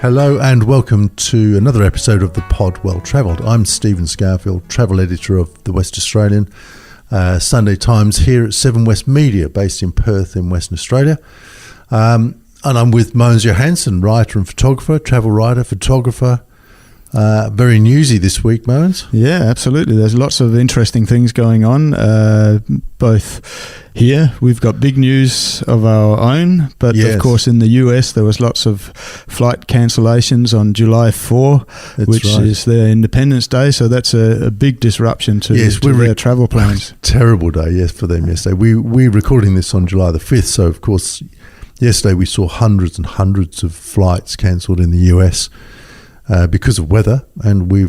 Hello and welcome to another episode of the Pod Well Travelled. I'm Stephen Scourfield, travel editor of the West Australian Sunday Times here at 7 West Media, based in Perth in Western Australia. And I'm with Mogens Johansen, writer and photographer, travel writer, photographer. Very newsy this week, Mogens. Yeah, absolutely. There's lots of interesting things going on, both here. We've got big news of our own, but Yes. of course in the US there was lots of flight cancellations on July 4, which is their Independence Day, so that's a big disruption to their travel plans. Terrible day, yes, for them yesterday. We're recording this on July the 5th, so of course yesterday we saw hundreds and hundreds of flights cancelled in the US because of weather, and we're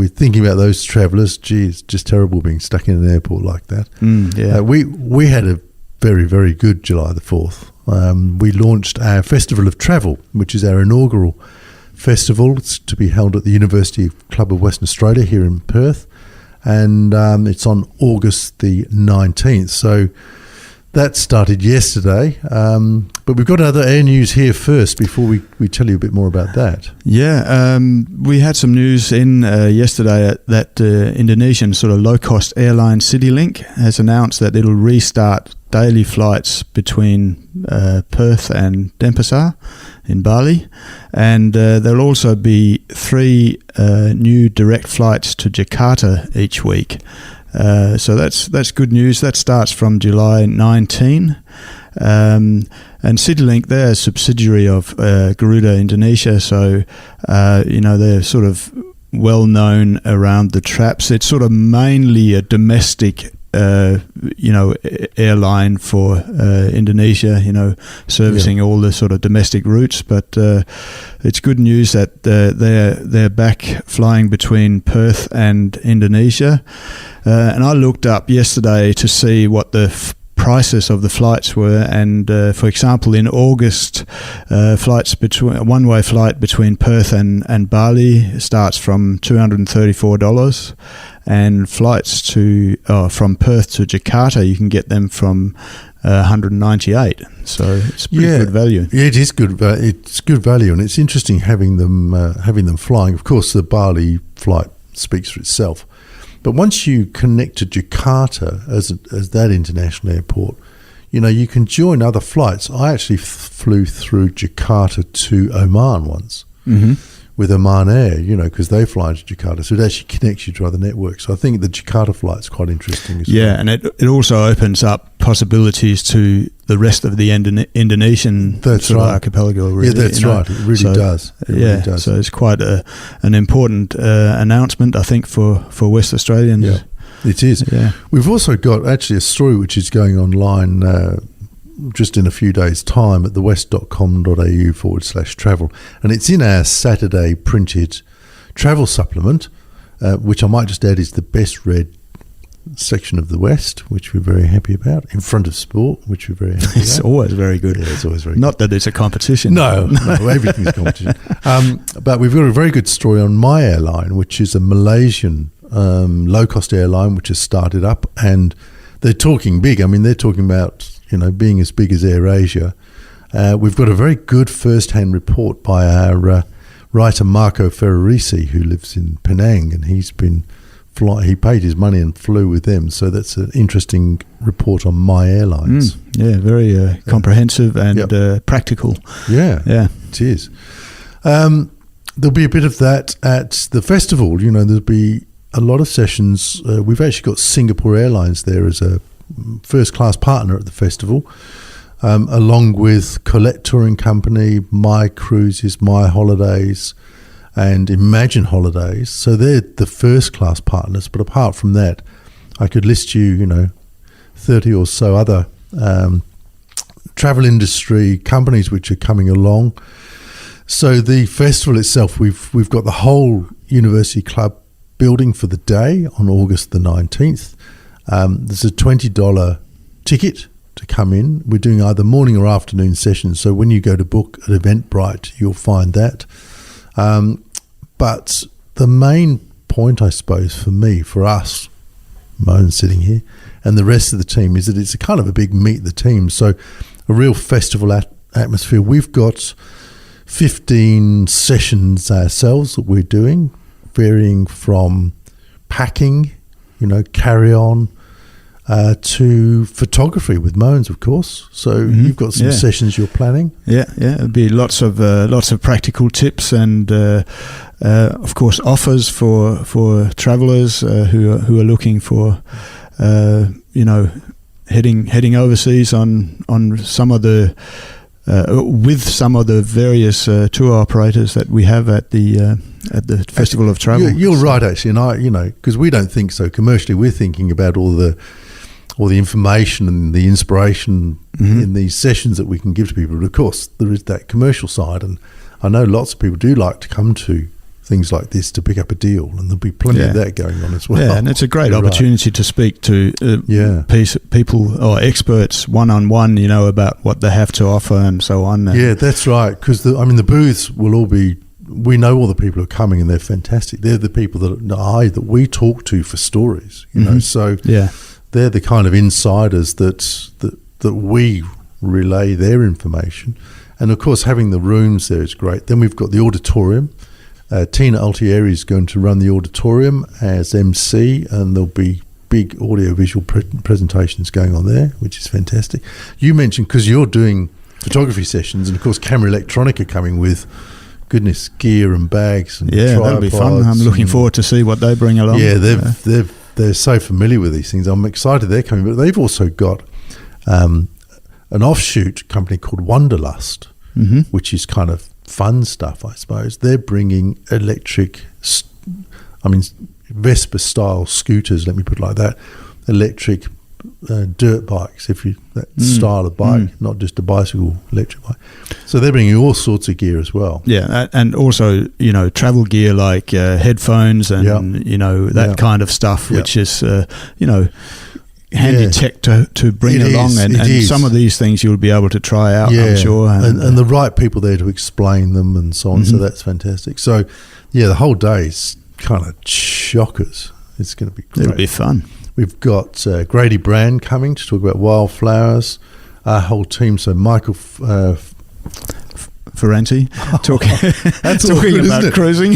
thinking about those travellers. Gee, it's just terrible being stuck in an airport like that. We had a very, very good July the 4th. We launched our Festival of Travel, which is our inaugural festival. It's to be held at the University Club of Western Australia here in Perth, and it's on August the 19th. So that started yesterday, but we've got other air news here first before we tell you a bit more about that. Yeah, we had some news in yesterday that Indonesian sort of low-cost airline Citilink has announced that it'll restart daily flights between Perth and Denpasar in Bali, and there'll also be 3 new direct flights to Jakarta each week. So that's good news. That starts from July 19. And Citilink, they're a subsidiary of Garuda Indonesia, so they're sort of well known around the traps. It's sort of mainly a domestic airline for Indonesia, servicing all the sort of domestic routes. But it's good news that they're back flying between Perth and Indonesia. And I looked up yesterday to see what the prices of the flights were, and for example, in August, one-way flight between Perth and Bali starts from $234, and flights from Perth to Jakarta, you can get them from $198. So it's pretty good value. Yeah, it is good. It's good value, and it's interesting having them flying. Of course, the Bali flight speaks for itself. But once you connect to Jakarta as that international airport, you can join other flights. I actually flew through Jakarta to Oman once with Oman Air, because they fly into Jakarta. So it actually connects you to other networks. So I think the Jakarta flight's quite interesting as well. Yeah, and it also opens up possibilities to the rest of the Indonesian archipelago. Really, yeah, that's right. It really does. Really does. So it's quite an important announcement, I think, for West Australians. Yeah, it is. Yeah. We've also got actually a story which is going online just in a few days' time at thewest.com.au/travel, and it's in our Saturday printed travel supplement, which I might just add is the best read section of the West, which we're very happy about, in front of sport, which we're very happy about. It's always very good. Yeah, it's always very Not good. that it's a competition. No, everything's a competition. But we've got a very good story on My Airline, which is a Malaysian low-cost airline which has started up, and they're talking big. I mean, they're talking about being as big as AirAsia. We've got a very good first-hand report by our writer Marco Ferrarisi, who lives in Penang, and he's been he paid his money and flew with them. So that's an interesting report on My Airlines. Yeah, very comprehensive and practical. Yeah, it is. There'll be a bit of that at the festival. There'll be a lot of sessions. We've actually got Singapore Airlines there as a first-class partner at the festival, along with Collette Touring Company, My Cruises, My Holidays, and Imagine Holidays. So they're the first-class partners. But apart from that, I could list you, 30 or so other travel industry companies which are coming along. So the festival itself, we've got the whole University Club building for the day on August the 19th. There's a $20 ticket to come in. We're doing either morning or afternoon sessions, so when you go to book at Eventbrite, you'll find that. But the main point, I suppose, for us, Mogens sitting here, and the rest of the team, is that it's a kind of a big meet the team. So a real festival atmosphere. We've got 15 sessions ourselves that we're doing, varying from packing, carry on, to photography with Mogens, of course. So you've got some sessions you're planning. Yeah. It'll be lots of practical tips and, of course, offers for travellers who are looking for, heading overseas on some of the with some of the various tour operators that we have at the Festival of Travel. You're right, actually, and because we don't think so commercially. We're thinking about all the information and the inspiration in these sessions that we can give to people. But of course, there is that commercial side, and I know lots of people do like to come to things like this to pick up a deal, and there'll be plenty of that going on as well. Yeah, and it's a great opportunity to speak to people or experts one-on-one, about what they have to offer and so on. Yeah, that's right, because the booths will all be, we know all the people who are coming and they're fantastic. They're the people that we talk to for stories, so they're the kind of insiders that we relay their information. And of course, having the rooms there is great. Then we've got the auditorium. Tina Altieri is going to run the auditorium as MC, and there'll be big audio-visual presentations going on there, which is fantastic. You mentioned, because you're doing photography sessions, and of course Camera Electronic are coming with, goodness, gear and bags and tripods. That'll be fun. I'm looking forward to see what they bring along. Yeah, they're so familiar with these things. I'm excited they're coming, but they've also got an offshoot company called Wanderlust, which is kind of fun stuff, I suppose. They're bringing electric, Vespa-style scooters, let me put it like that, electric dirt bikes, style of bike, not just a bicycle, electric bike. So they're bringing all sorts of gear as well. Yeah, and also, travel gear like headphones and, that kind of stuff, which is, handy tech to bring along, and some of these things you'll be able to try out, I'm sure. And the right people there to explain them and so on, so that's fantastic. So, the whole day is kind of chockers. It's going to be great. It'll be fun. We've got Grady Brand coming to talk about wildflowers. Our whole team, so Michael Ferranti, talking about cruising.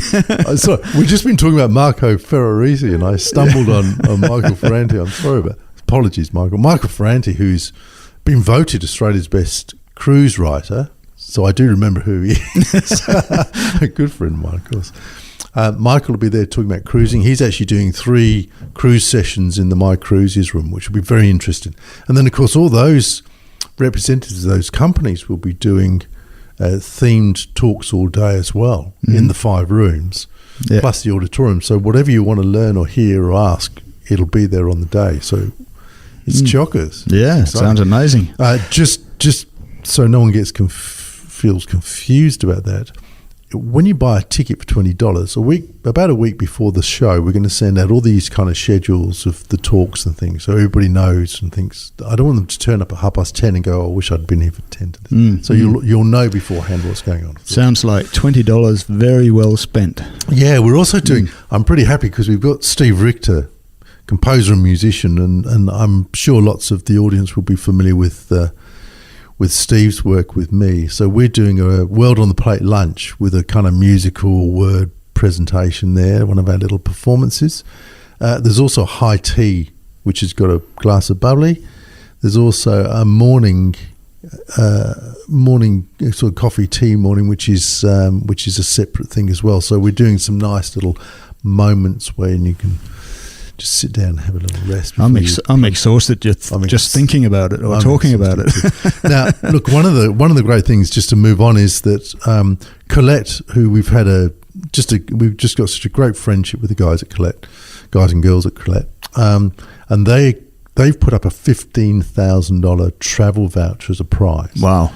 Sorry, we've just been talking about Marco Ferrarisi, and I stumbled on Michael Ferranti. I'm sorry about that. Apologies, Michael. Michael Ferranti, who's been voted Australia's best cruise writer, so I do remember who he is. A good friend of mine, of course. Michael will be there talking about cruising. He's actually doing 3 cruise sessions in the My Cruises room, which will be very interesting. And then, of course, all those representatives of those companies will be doing themed talks all day as well in the 5 rooms, plus the auditorium. So whatever you want to learn or hear or ask, it'll be there on the day. So it's chockers. Yeah, sounds amazing. Just so no one feels confused about that. When you buy a ticket for $20, about a week before the show, we're going to send out all these kind of schedules of the talks and things, so everybody knows and thinks. I don't want them to turn up at 10:30 and go, "I wish I'd been here for 10 to this." So you'll know beforehand what's going on. Sounds like $20 very well spent. Yeah, we're also doing. I'm pretty happy because we've got Steve Richter, composer and musician, and I'm sure lots of the audience will be familiar with Steve's work with me. So we're doing a World on the Plate lunch with a kind of musical word presentation there, one of our little performances. There's also high tea, which has got a glass of bubbly. There's also a morning sort of coffee tea morning, which is a separate thing as well. So we're doing some nice little moments where you can just sit down and have a little rest. I'm exhausted just thinking about it or talking about it. Now, look, one of the great things, just to move on, is that Collette, who we've just got such a great friendship with the guys at Collette, guys and girls at Collette, and they've put up a $15,000 travel voucher as a prize. Wow.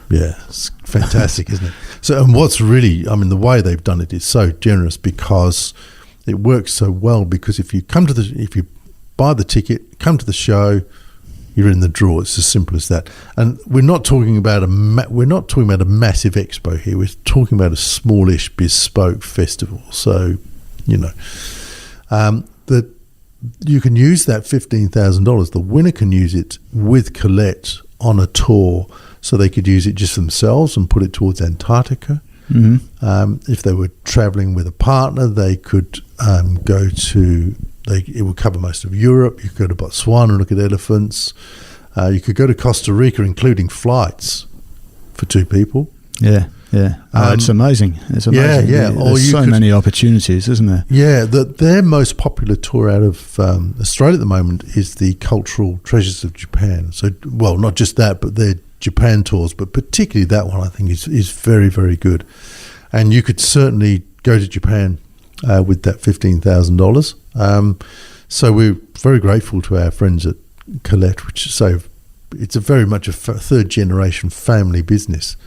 Yeah, it's fantastic, isn't it? So, and what's really, the way they've done it is so generous because it works so well, because if you buy the ticket, come to the show, you're in the draw. It's as simple as that. And we're not talking about a massive expo here. We're talking about a smallish bespoke festival. So, that you can use that $15,000. The winner can use it with Collette on a tour so they could use it just themselves and put it towards Antarctica. If they were traveling with a partner, they could go to, it would cover most of Europe. You could go to Botswana and look at elephants. You could go to Costa Rica, including flights for 2 people. Yeah. It's amazing. It's amazing. Yeah. There's so many opportunities, isn't there? Yeah, their most popular tour out of Australia at the moment is the Cultural Treasures of Japan. So, well, not just that, but their Japan tours, but particularly that one I think is very, very good. And you could certainly go to Japan with that $15,000. So we're very grateful to our friends at Collette, which say it's very much a third generation family business.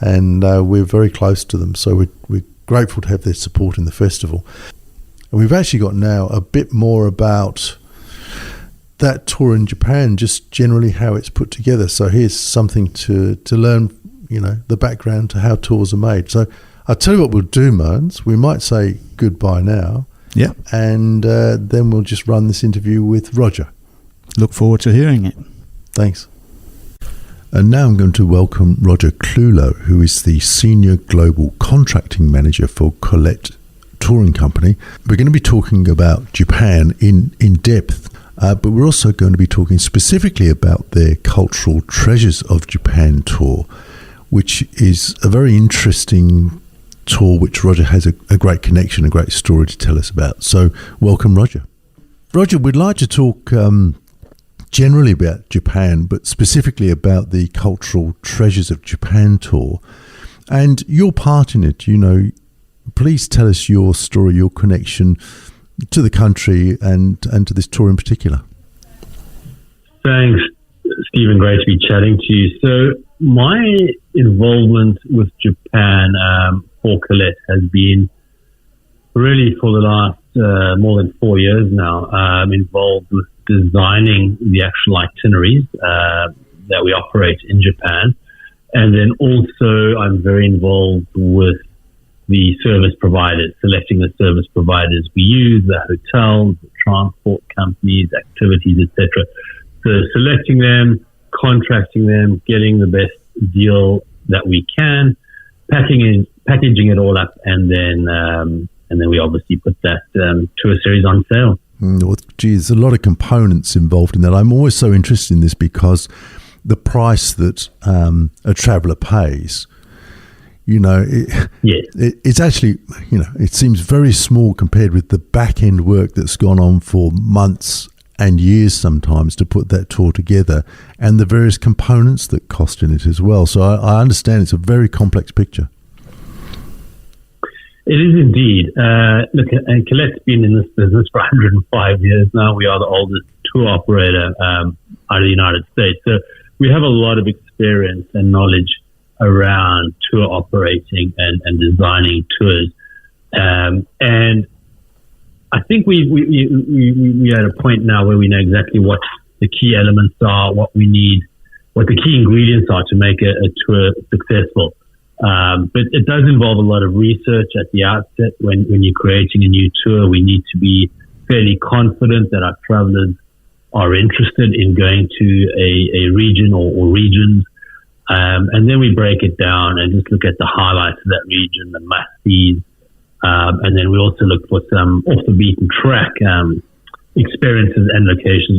And we're very close to them, so we're grateful to have their support in the festival. And we've actually got now a bit more about that tour in Japan, just generally how it's put together. So here's something to learn, the background to how tours are made. So I'll tell you what we'll do, Mogens. We might say goodbye now. Yeah. And then we'll just run this interview with Roger. Look forward to hearing it. Thanks. And now I'm going to welcome Roger Clulow, who is the Senior Global Contracting Manager for Collette Touring Company. We're going to be talking about Japan in depth, but we're also going to be talking specifically about their Cultural Treasures of Japan tour, which is a very interesting tour which Roger has a great connection, a great story to tell us about. So welcome, Roger. Roger, we'd like to talk generally about Japan, but specifically about the Cultural Treasures of Japan tour and your part in it. Please tell us your story, your connection to the country and to this tour in particular. Thanks, Stephen. Great to be chatting to you. So my involvement with Japan for Collette has been really for the last more than 4 years now. I'm involved with designing the actual itineraries that we operate in Japan. And then also I'm very involved with the service providers, selecting the service providers we use, the hotels, the transport companies, activities, etc. So selecting them, contracting them, getting the best deal that we can, packaging it all up, and then we obviously put that tour series on sale. Well, there's a lot of components involved in that. I'm always so interested in this because the price that a traveller pays, it's actually, it seems very small compared with the back-end work that's gone on for months and years sometimes to put that tour together, and the various components that cost in it as well. So I understand it's a very complex picture. It is indeed. Look, and Collette's been in this business for 105 years now. We are the oldest tour operator out of the United States. So we have a lot of experience and knowledge around tour operating and designing tours. And I think we are at a point now where we know exactly what the key elements are, what we need, what the key ingredients are to make a tour successful. But it does involve a lot of research at the outset. When you're creating a new tour, we need to be fairly confident that our travelers are interested in going to a region or regions. And then we break it down and just look at the highlights of that region, the must-sees. And then we also look for some off the beaten track experiences and locations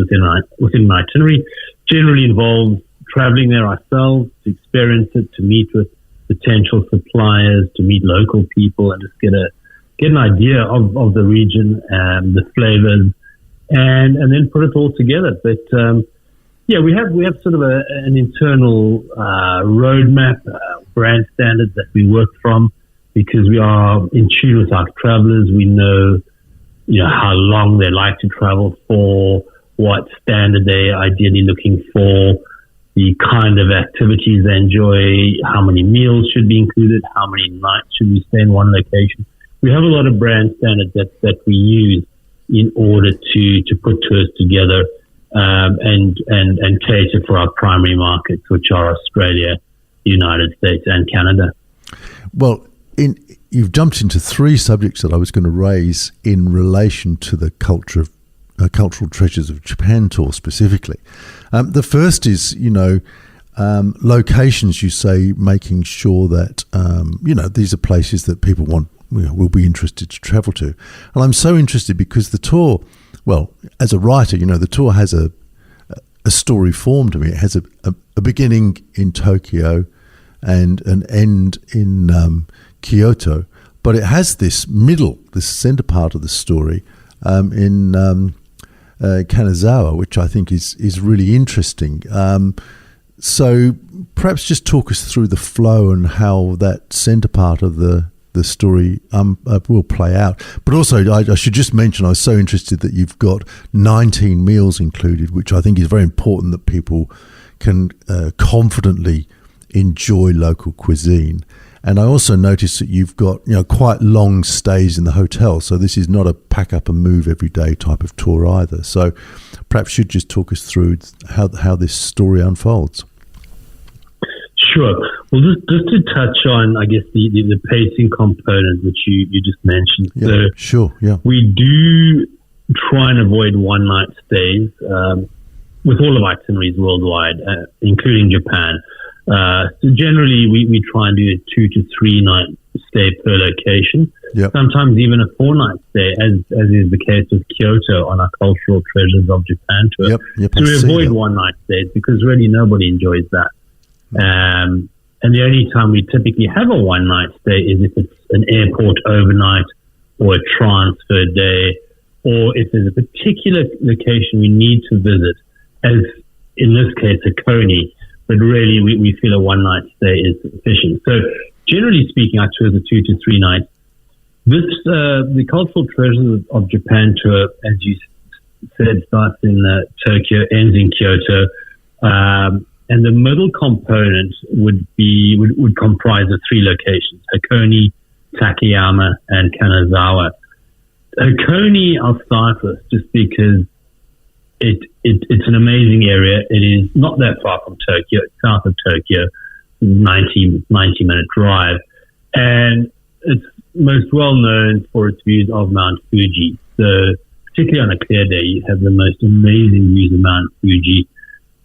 within my itinerary. Generally involves traveling there ourselves to experience it, to meet with potential suppliers, to meet local people, and just get an idea of the region, the flavors, and then put it all together. But we have sort of an internal roadmap, brand standards that we work from, because we are in tune with our travelers. We know how long they like to travel for, what standard they're ideally looking for, the kind of activities they enjoy, how many meals should be included, how many nights should we stay in one location. We have a lot of brand standards that we use in order to put tours together and cater for our primary markets, which are Australia, the United States, and Canada. Well, you've jumped into three subjects that I was going to raise in relation to the Cultural Treasures of Japan tour specifically. The first is, Locations, you say, making sure that, these are places that people will be interested to travel to. And I'm so interested because the tour, well, as a writer, the tour has a story form to me. It has a beginning in Tokyo and an end in Kyoto, but it has this center part of the story in Kanazawa, which I think is really interesting. So perhaps just talk us through the flow and how that center part of the story will play out. But also, I should just mention, I was so interested that you've got 19 meals included, which I think is very important that people can confidently enjoy local cuisine. And I also noticed that you've got quite long stays in the hotel, so this is not a pack up and move every day type of tour either. So perhaps you should just talk us through how this story unfolds. Sure. Well, just to touch on, I guess, the pacing component, which you just mentioned. Yeah, so sure, yeah. We do try and avoid one-night stays with all of our itineraries worldwide, including Japan. So generally, we try and do a 2 to 3 night stay per location. Yep. Sometimes even a 4-night stay, as is the case with Kyoto on our Cultural Treasures of Japan tour. Yep, so we avoid one-night stays because really nobody enjoys that. And the only time we typically have a one-night stay is if it's an airport overnight or a transfer day, or if there's a particular location we need to visit, as in this case, a Coney. But really, we feel a one-night stay is sufficient. So generally speaking, our tours are 2 to 3 nights. The Cultural Treasures of Japan tour, as you said, starts in Tokyo, ends in Kyoto. And the middle component would comprise of 3 locations: Hakone, Takayama, and Kanazawa. Hakone, I'll start with just because it's an amazing area. It is not that far from Tokyo. It's south of Tokyo, 90-minute drive. And it's most well known for its views of Mount Fuji. So particularly on a clear day, you have the most amazing views of Mount Fuji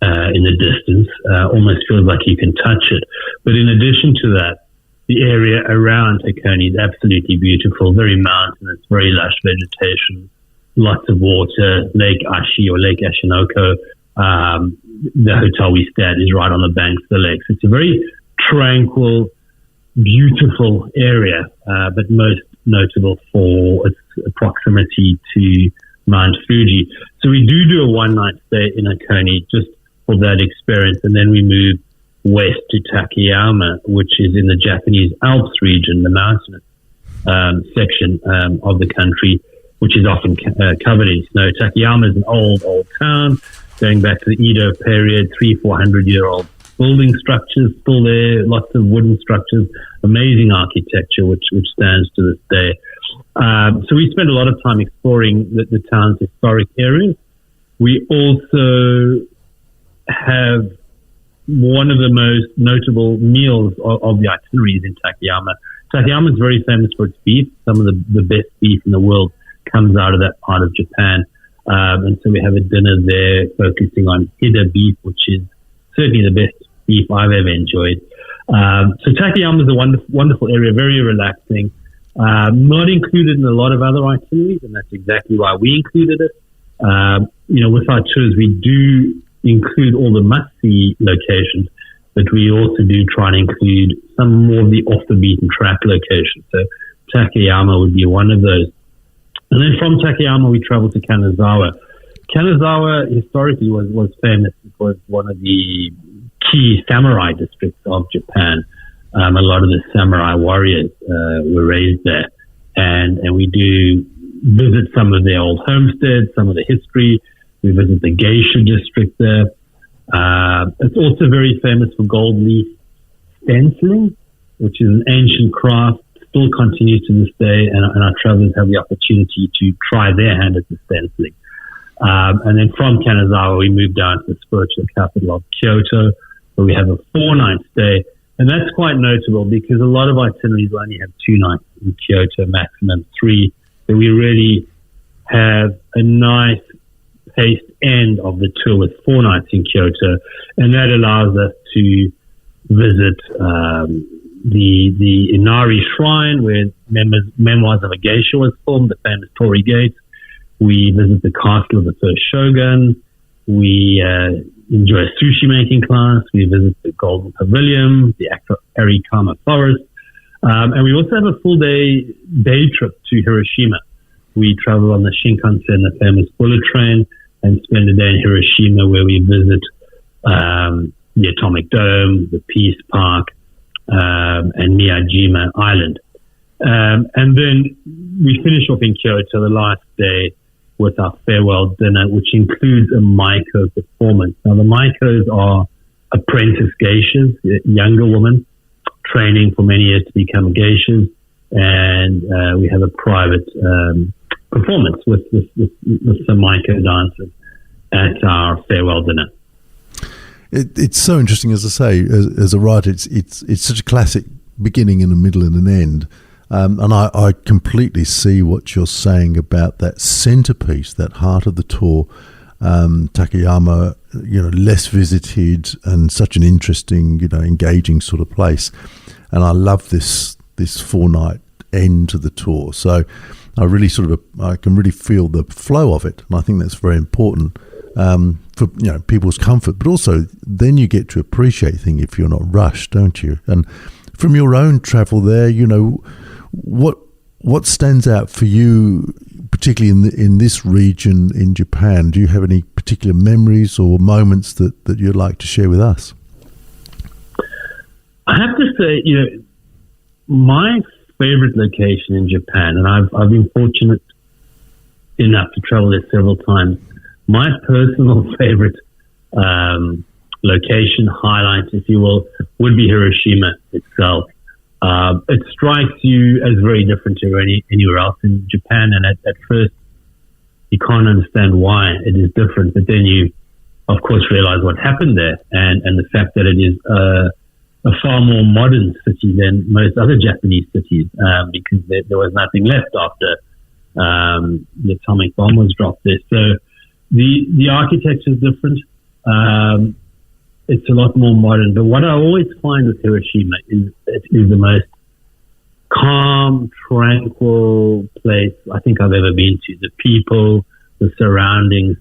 in the distance. Almost feels like you can touch it. But in addition to that, the area around Hakone is absolutely beautiful, very mountainous, very lush vegetation, lots of water, Lake Ashi or Lake Ashinoko. The hotel we stay at is right on the banks of the lake. So it's a very tranquil, beautiful area, but most notable for its proximity to Mount Fuji. So we do a one-night stay in Hakone just for that experience, and then we move west to Takayama, which is in the Japanese Alps region, the mountainous section of the country, which is often covered in snow. Takayama is an old town going back to the Edo period, 300-400-year-old building structures still there, lots of wooden structures, amazing architecture which stands to this day. So we spend a lot of time exploring the town's historic areas. We also have one of the most notable meals of the itineraries in Takayama. Takayama is very famous for its beef. Some of the best beef in the world comes out of that part of Japan. And so we have a dinner there focusing on Hida beef, which is certainly the best beef I've ever enjoyed. So Takayama is a wonderful area, very relaxing. Not included in a lot of other itineraries, and that's exactly why we included it. With our tours, we do include all the must-see locations, but we also do try and include some more of the off-the-beaten-track locations. So Takayama would be one of those. And then from Takayama, we travel to Kanazawa. Kanazawa historically was famous. It was one of the key samurai districts of Japan. A lot of the samurai warriors were raised there. And we do visit some of their old homesteads, some of the history. We visit the geisha district there. It's also very famous for gold leaf stenciling, which is an ancient craft, still continues to this day, and our travelers have the opportunity to try their hand at the stenciling. And then from Kanazawa, we move down to the spiritual capital of Kyoto, where we have a 4-night stay. And that's quite notable because a lot of itineraries only have 2 nights in Kyoto, maximum 3. So we really have a nice fast-paced end of the tour with 4 nights in Kyoto, and that allows us to visit the Inari Shrine, where Memoirs of a Geisha was filmed, the famous Torii Gate. We visit the castle of the first shogun. We enjoy a sushi making class. We visit the Golden Pavilion, the Arikama Forest. And we also have a full day trip to Hiroshima. We travel on the Shinkansen, the famous bullet train, and spend a day in Hiroshima where we visit the Atomic Dome, the Peace Park, and Miyajima Island. And then we finish off in Kyoto the last day with our farewell dinner, which includes a Maiko performance. Now, the Maikos are apprentice geishas, younger women training for many years to become geishas, and we have a private performance with some Maiko dancers at our farewell dinner. It's so interesting, as I say, as a writer, it's such a classic beginning and a middle and an end. And I completely see what you're saying about that centerpiece, that heart of the tour, Takayama, less visited and such an interesting, engaging sort of place. And I love this 4-night end to the tour. So I really I can really feel the flow of it. And I think that's very important for people's comfort. But also then you get to appreciate things if you're not rushed, don't you? And from your own travel there, what stands out for you, particularly in this region in Japan? Do you have any particular memories or moments that you'd like to share with us? I have to say, my favorite location in Japan, and I've been fortunate enough to travel there several times. My personal favorite location highlight, if you will, would be Hiroshima itself. It strikes you as very different to anywhere else in Japan, and at first you can't understand why it is different, but then you, of course, realize what happened there, and the fact that it is a far more modern city than most other Japanese cities, because there was nothing left after the atomic bomb was dropped there. So the architecture is different. It's a lot more modern. But what I always find with Hiroshima is it is the most calm, tranquil place I think I've ever been to. The people, the surroundings,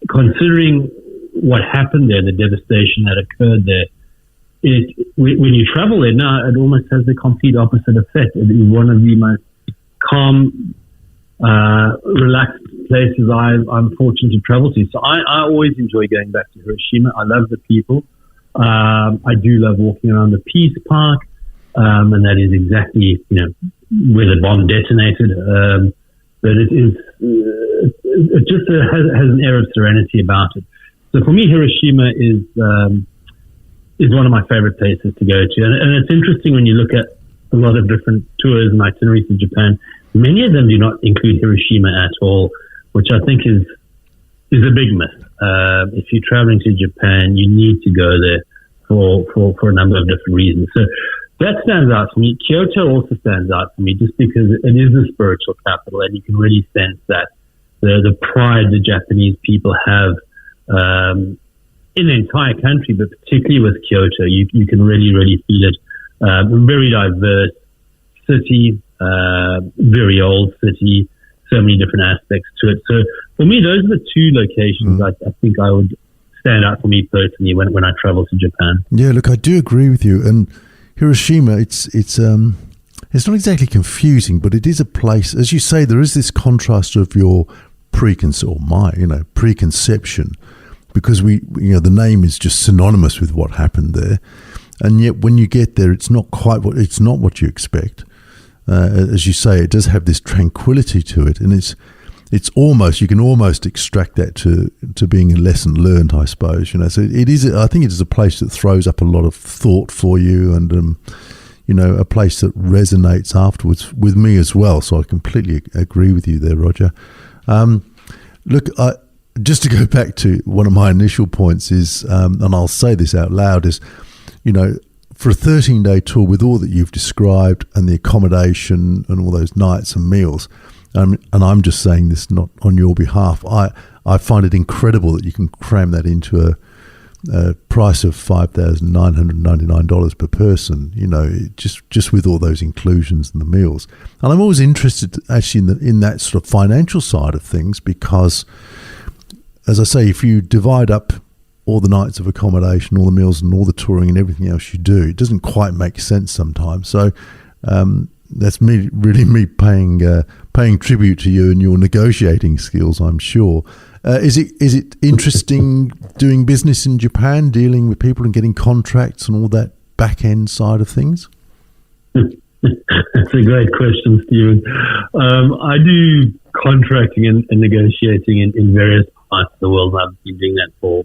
considering what happened there, the devastation that occurred there, when you travel there now, it almost has the complete opposite effect. It is one of the most calm, relaxed places I'm fortunate to travel to. So I always enjoy going back to Hiroshima. I love the people. I do love walking around the Peace Park, and that is exactly where the bomb detonated. But it just has an air of serenity about it. So for me, Hiroshima is one of my favorite places to go to, and it's interesting when you look at a lot of different tours and itineraries to Japan. Many of them do not include Hiroshima at all, which I think is a big myth. If you're traveling to Japan, you need to go there for a number of different reasons. So that stands out for me. Kyoto also stands out for me just because it is a spiritual capital, and you can really sense that the pride the Japanese people have in the entire country, but particularly with Kyoto, you can really, really feel it. A very diverse city, very old city, so many different aspects to it. So for me, those are the two locations I think I would stand out for me personally when I travel to Japan. Yeah, look, I do agree with you. And Hiroshima, it's not exactly confusing, but it is a place, as you say, there is this contrast of your preconception, because the name is just synonymous with what happened there, and yet when you get there, it's not what you expect. As you say, it does have this tranquility to it, and it's almost, you can almost extract that to being a lesson learned, I suppose. So it is. I think it is a place that throws up a lot of thought for you, and a place that resonates afterwards with me as well. So I completely agree with you there, Roger. Look, just to go back to one of my initial points is, and I'll say this out loud, is, for a 13-day tour with all that you've described and the accommodation and all those nights and meals, and I'm just saying this not on your behalf, I find it incredible that you can cram that into a price of $5,999 per person, just with all those inclusions and the meals. And I'm always interested actually in that sort of financial side of things, because, as I say, if you divide up all the nights of accommodation, all the meals and all the touring and everything else you do, it doesn't quite make sense sometimes. So that's me paying tribute to you and your negotiating skills, I'm sure. Is it interesting doing business in Japan, dealing with people and getting contracts and all that back end side of things? That's a great question, Stephen. I do contracting and negotiating in various parts of the world. I've been doing that for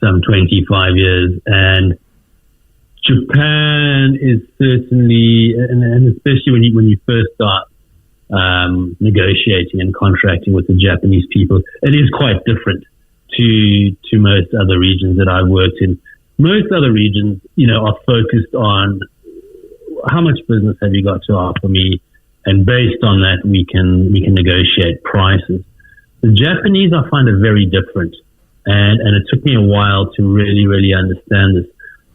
some 25 years, and Japan is certainly, and especially when you first start negotiating and contracting with the Japanese people, it is quite different to most other regions that I've worked in. Most other regions, are focused on how much business have you got to offer me, and based on that, we can negotiate prices. The Japanese, I find, are very different, and it took me a while to really understand this.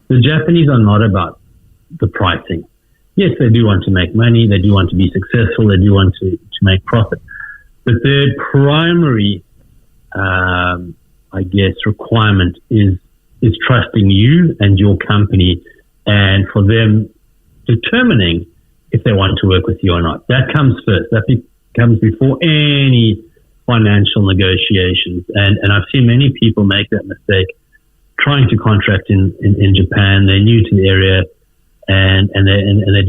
The Japanese are not about the pricing. Yes, they do want to make money, they do want to be successful, they do want to make profit. But their primary, requirement is trusting you and your company, and for them determining if they want to work with you or not. That comes first. That comes before any financial negotiations. And I've seen many people make that mistake trying to contract in Japan. They're new to the area, and they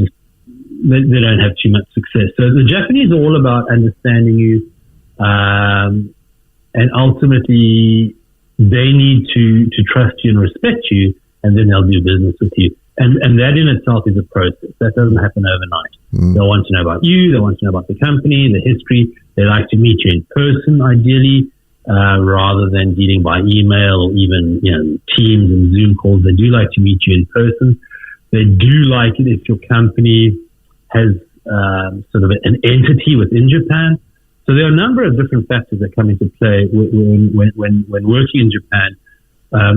don't have too much success. So the Japanese are all about understanding you, and ultimately they need to trust you and respect you, and then they'll do business with you. And that in itself is a process. That doesn't happen overnight. They'll want to know about you, they want to know about the company, the history. They like to meet you in person, ideally, rather than dealing by email or even Teams and Zoom calls. They do like to meet you in person. They do like it if your company has sort of an entity within Japan. So there are a number of different factors that come into play when working in Japan,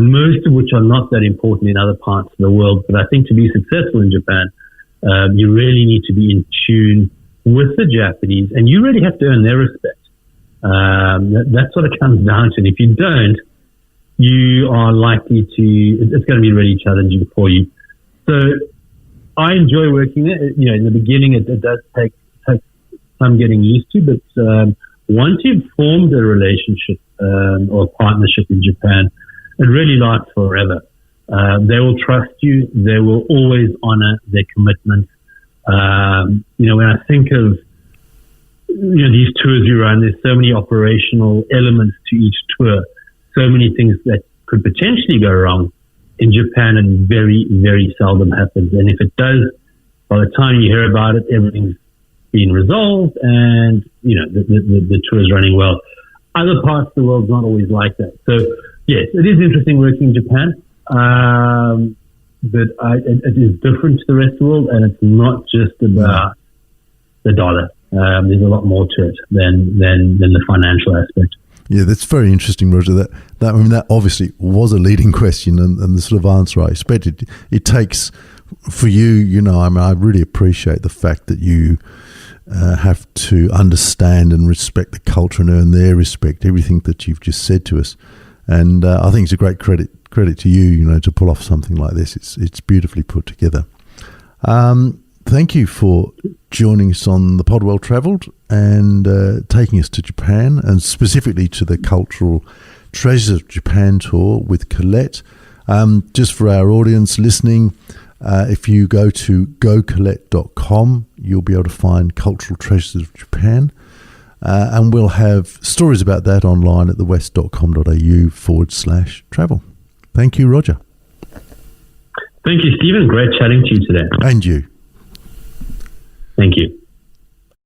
most of which are not that important in other parts of the world. But I think to be successful in Japan, you really need to be in tune with the Japanese, and you really have to earn their respect. That's what it comes down to. And if you don't, you are likely it's going to be really challenging for you. So I enjoy working there. In the beginning, it does take some getting used to, but once you've formed a relationship or a partnership in Japan, it really lasts forever. They will trust you. They will always honor their commitment. When I think of these tours you run, there's so many operational elements to each tour, so many things that could potentially go wrong. In Japan, it very, very seldom happens. And if it does, by the time you hear about it, everything's been resolved and, the tour is running well. Other parts of the world not always like that. So, yes, it is interesting working in Japan, but it is different to the rest of the world, and it's not just about the dollar. There's a lot more to it than the financial aspect. Yeah, that's very interesting, Roger. That obviously was a leading question, and the sort of answer I expected. It takes, for you, I really appreciate the fact that you have to understand and respect the culture and earn their respect, everything that you've just said to us. And I think it's a great credit to you, to pull off something like this. It's beautifully put together. Thank you for joining us on the Pod Well Travelled and taking us to Japan, and specifically to the Cultural Treasures of Japan tour with Collette. Just for our audience listening, if you go to gocollette.com, you'll be able to find Cultural Treasures of Japan. And we'll have stories about that online at thewest.com.au/travel. Thank you, Roger. Thank you, Stephen. Great chatting to you today. And you. Thank you.